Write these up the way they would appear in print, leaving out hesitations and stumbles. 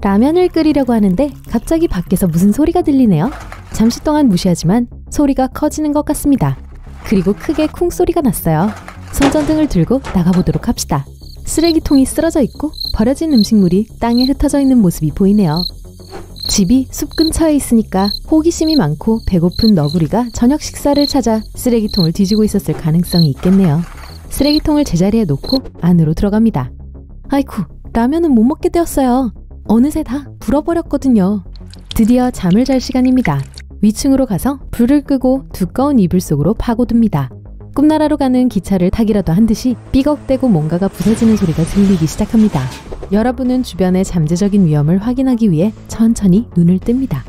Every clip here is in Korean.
라면을 끓이려고 하는데 갑자기 밖에서 무슨 소리가 들리네요. 잠시 동안 무시하지만 소리가 커지는 것 같습니다. 그리고 크게 쿵 소리가 났어요. 손전등을 들고 나가보도록 합시다. 쓰레기통이 쓰러져 있고 버려진 음식물이 땅에 흩어져 있는 모습이 보이네요. 집이 숲 근처에 있으니까 호기심이 많고 배고픈 너구리가 저녁 식사를 찾아 쓰레기통을 뒤지고 있었을 가능성이 있겠네요. 쓰레기통을 제자리에 놓고 안으로 들어갑니다. 아이쿠, 라면은 못 먹게 되었어요. 어느새 다 불어버렸거든요. 드디어 잠을 잘 시간입니다. 위층으로 가서 불을 끄고 두꺼운 이불 속으로 파고듭니다. 꿈나라로 가는 기차를 타기라도 한 듯이 삐걱대고 뭔가가 부서지는 소리가 들리기 시작합니다. 여러분은 주변의 잠재적인 위험을 확인하기 위해 천천히 눈을 뜹니다.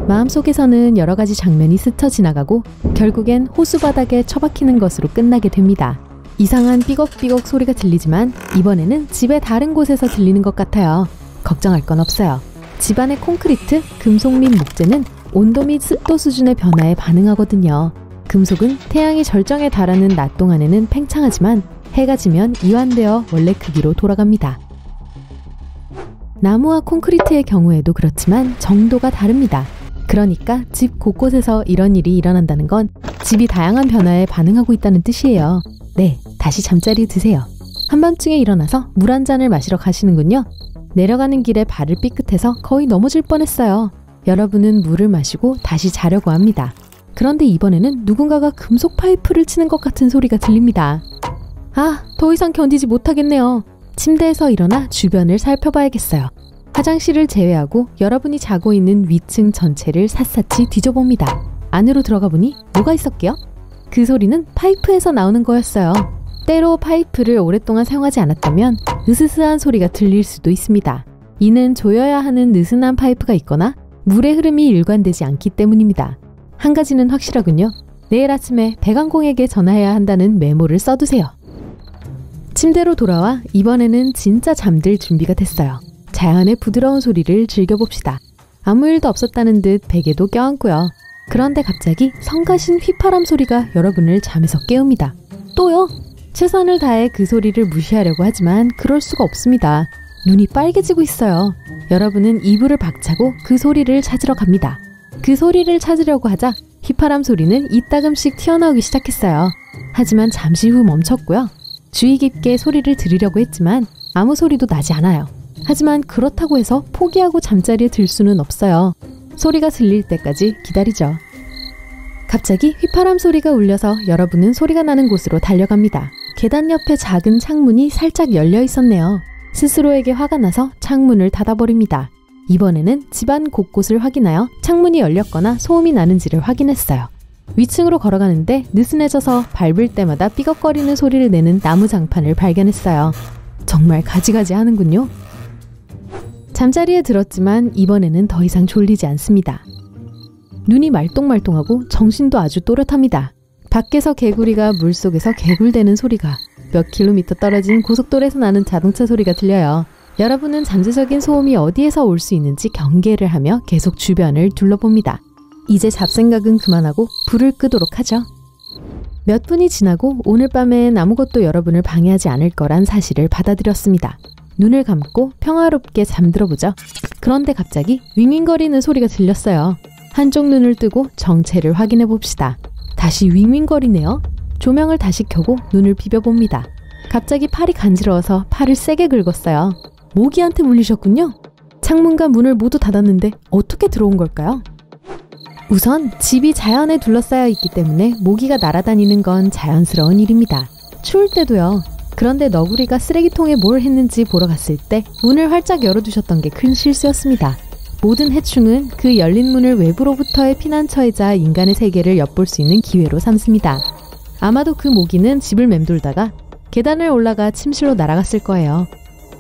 마음속에서는 여러 가지 장면이 스쳐 지나가고 결국엔 호수 바닥에 처박히는 것으로 끝나게 됩니다. 이상한 삐걱삐걱 소리가 들리지만 이번에는 집의 다른 곳에서 들리는 것 같아요. 걱정할 건 없어요. 집안의 콘크리트, 금속 및 목재는 온도 및 습도 수준의 변화에 반응하거든요. 금속은 태양이 절정에 달하는 낮 동안에는 팽창하지만 해가 지면 이완되어 원래 크기로 돌아갑니다. 나무와 콘크리트의 경우에도 그렇지만 정도가 다릅니다. 그러니까 집 곳곳에서 이런 일이 일어난다는 건 집이 다양한 변화에 반응하고 있다는 뜻이에요. 네, 다시 잠자리 드세요. 한밤중에 일어나서 물 한 잔을 마시러 가시는군요. 내려가는 길에 발을 삐끗해서 거의 넘어질 뻔했어요. 여러분은 물을 마시고 다시 자려고 합니다. 그런데 이번에는 누군가가 금속 파이프를 치는 것 같은 소리가 들립니다. 아, 더 이상 견디지 못하겠네요. 침대에서 일어나 주변을 살펴봐야겠어요. 화장실을 제외하고 여러분이 자고 있는 위층 전체를 샅샅이 뒤져봅니다. 안으로 들어가 보니 뭐가 있었게요? 그 소리는 파이프에서 나오는 거였어요. 때로 파이프를 오랫동안 사용하지 않았다면 으스스한 소리가 들릴 수도 있습니다. 이는 조여야 하는 느슨한 파이프가 있거나 물의 흐름이 일관되지 않기 때문입니다. 한 가지는 확실하군요. 내일 아침에 배관공에게 전화해야 한다는 메모를 써두세요. 침대로 돌아와 이번에는 진짜 잠들 준비가 됐어요. 자연의 부드러운 소리를 즐겨봅시다. 아무 일도 없었다는 듯 베개도 껴안고요. 그런데 갑자기 성가신 휘파람 소리가 여러분을 잠에서 깨웁니다. 또요? 최선을 다해 그 소리를 무시하려고 하지만 그럴 수가 없습니다. 눈이 빨개지고 있어요. 여러분은 이불을 박차고 그 소리를 찾으러 갑니다. 그 소리를 찾으려고 하자 휘파람 소리는 이따금씩 튀어나오기 시작했어요. 하지만 잠시 후 멈췄고요. 주의 깊게 소리를 들으려고 했지만 아무 소리도 나지 않아요. 하지만 그렇다고 해서 포기하고 잠자리에 들 수는 없어요. 소리가 들릴 때까지 기다리죠. 갑자기 휘파람 소리가 울려서 여러분은 소리가 나는 곳으로 달려갑니다. 계단 옆에 작은 창문이 살짝 열려 있었네요. 스스로에게 화가 나서 창문을 닫아버립니다. 이번에는 집안 곳곳을 확인하여 창문이 열렸거나 소음이 나는지를 확인했어요. 위층으로 걸어가는데 느슨해져서 밟을 때마다 삐걱거리는 소리를 내는 나무 장판을 발견했어요. 정말 가지가지 하는군요. 잠자리에 들었지만 이번에는 더 이상 졸리지 않습니다. 눈이 말똥말똥하고 정신도 아주 또렷합니다. 밖에서 개구리가 물속에서 개굴대는 소리가, 몇 킬로미터 떨어진 고속도로에서 나는 자동차 소리가 들려요. 여러분은 잠재적인 소음이 어디에서 올 수 있는지 경계를 하며 계속 주변을 둘러봅니다. 이제 잡생각은 그만하고 불을 끄도록 하죠. 몇 분이 지나고 오늘 밤엔 아무것도 여러분을 방해하지 않을 거란 사실을 받아들였습니다. 눈을 감고 평화롭게 잠들어보죠. 그런데 갑자기 윙윙거리는 소리가 들렸어요. 한쪽 눈을 뜨고 정체를 확인해 봅시다. 다시 윙윙거리네요. 조명을 다시 켜고 눈을 비벼봅니다. 갑자기 팔이 간지러워서 팔을 세게 긁었어요. 모기한테 물리셨군요. 창문과 문을 모두 닫았는데 어떻게 들어온 걸까요? 우선 집이 자연에 둘러싸여 있기 때문에 모기가 날아다니는 건 자연스러운 일입니다. 추울 때도요. 그런데 너구리가 쓰레기통에 뭘 했는지 보러 갔을 때 문을 활짝 열어두셨던 게 큰 실수였습니다. 모든 해충은 그 열린 문을 외부로부터의 피난처이자 인간의 세계를 엿볼 수 있는 기회로 삼습니다. 아마도 그 모기는 집을 맴돌다가 계단을 올라가 침실로 날아갔을 거예요.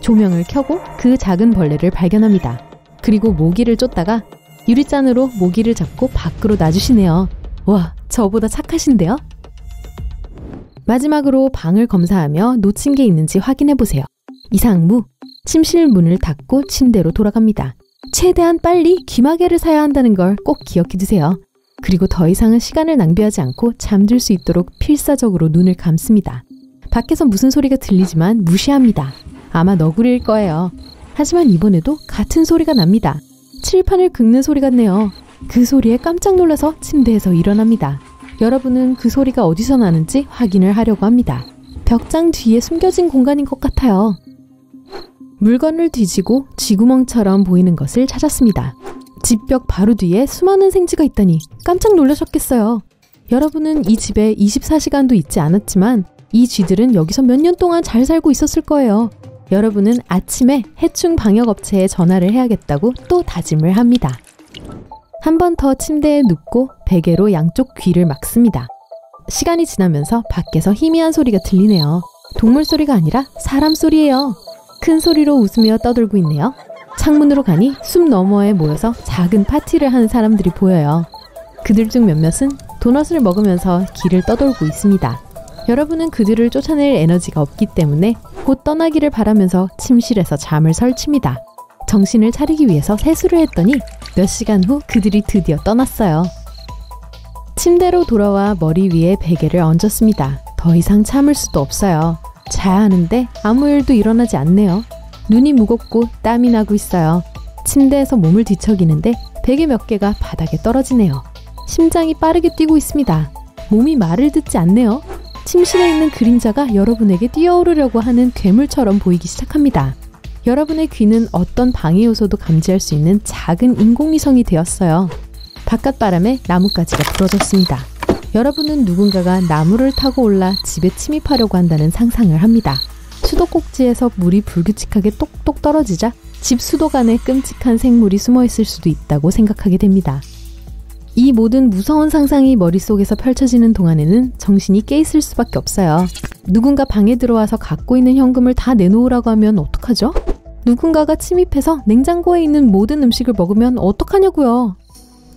조명을 켜고 그 작은 벌레를 발견합니다. 그리고 모기를 쫓다가 유리잔으로 모기를 잡고 밖으로 놔주시네요. 와, 저보다 착하신데요? 마지막으로 방을 검사하며 놓친 게 있는지 확인해보세요. 이상무, 침실 문을 닫고 침대로 돌아갑니다. 최대한 빨리 귀마개를 사야 한다는 걸 꼭 기억해두세요. 그리고 더 이상은 시간을 낭비하지 않고 잠들 수 있도록 필사적으로 눈을 감습니다. 밖에서 무슨 소리가 들리지만 무시합니다. 아마 너구리일 거예요. 하지만 이번에도 같은 소리가 납니다. 칠판을 긁는 소리 같네요. 그 소리에 깜짝 놀라서 침대에서 일어납니다. 여러분은 그 소리가 어디서 나는지 확인을 하려고 합니다. 벽장 뒤에 숨겨진 공간인 것 같아요. 물건을 뒤지고 쥐구멍처럼 보이는 것을 찾았습니다. 집벽 바로 뒤에 수많은 생쥐가 있다니 깜짝 놀라셨겠어요. 여러분은 이 집에 24시간도 있지 않았지만 이 쥐들은 여기서 몇 년 동안 잘 살고 있었을 거예요. 여러분은 아침에 해충 방역업체에 전화를 해야겠다고 또 다짐을 합니다. 한 번 더 침대에 눕고 베개로 양쪽 귀를 막습니다. 시간이 지나면서 밖에서 희미한 소리가 들리네요. 동물 소리가 아니라 사람 소리예요. 큰 소리로 웃으며 떠들고 있네요. 창문으로 가니 숲 너머에 모여서 작은 파티를 하는 사람들이 보여요. 그들 중 몇몇은 도넛을 먹으면서 길을 떠돌고 있습니다. 여러분은 그들을 쫓아낼 에너지가 없기 때문에 곧 떠나기를 바라면서 침실에서 잠을 설칩니다. 정신을 차리기 위해서 세수를 했더니 몇 시간 후 그들이 드디어 떠났어요. 침대로 돌아와 머리 위에 베개를 얹었습니다. 더 이상 참을 수도 없어요. 자야 하는데 아무 일도 일어나지 않네요. 눈이 무겁고 땀이 나고 있어요. 침대에서 몸을 뒤척이는데 베개 몇 개가 바닥에 떨어지네요. 심장이 빠르게 뛰고 있습니다. 몸이 말을 듣지 않네요. 침실에 있는 그림자가 여러분에게 뛰어오르려고 하는 괴물처럼 보이기 시작합니다. 여러분의 귀는 어떤 방해 요소도 감지할 수 있는 작은 인공위성이 되었어요. 바깥 바람에 나뭇가지가 부러졌습니다. 여러분은 누군가가 나무를 타고 올라 집에 침입하려고 한다는 상상을 합니다. 수도꼭지에서 물이 불규칙하게 똑똑 떨어지자 집 수도가 안에 끔찍한 생물이 숨어있을 수도 있다고 생각하게 됩니다. 이 모든 무서운 상상이 머릿속에서 펼쳐지는 동안에는 정신이 깨있을 수밖에 없어요. 누군가 방에 들어와서 갖고 있는 현금을 다 내놓으라고 하면 어떡하죠? 누군가가 침입해서 냉장고에 있는 모든 음식을 먹으면 어떡하냐고요?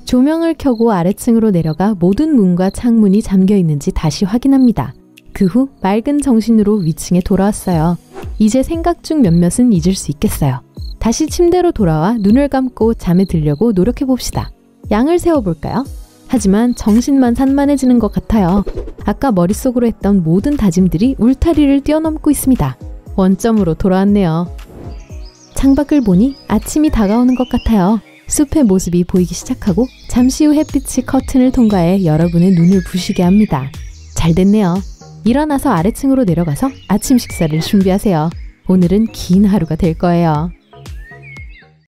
조명을 켜고 아래층으로 내려가 모든 문과 창문이 잠겨 있는지 다시 확인합니다. 그 후 맑은 정신으로 위층에 돌아왔어요. 이제 생각 중 몇몇은 잊을 수 있겠어요. 다시 침대로 돌아와 눈을 감고 잠에 들려고 노력해봅시다. 양을 세워볼까요? 하지만 정신만 산만해지는 것 같아요. 아까 머릿속으로 했던 모든 다짐들이 울타리를 뛰어넘고 있습니다. 원점으로 돌아왔네요. 창밖을 보니 아침이 다가오는 것 같아요. 숲의 모습이 보이기 시작하고 잠시 후 햇빛이 커튼을 통과해 여러분의 눈을 부시게 합니다. 잘 됐네요. 일어나서 아래층으로 내려가서 아침 식사를 준비하세요. 오늘은 긴 하루가 될 거예요.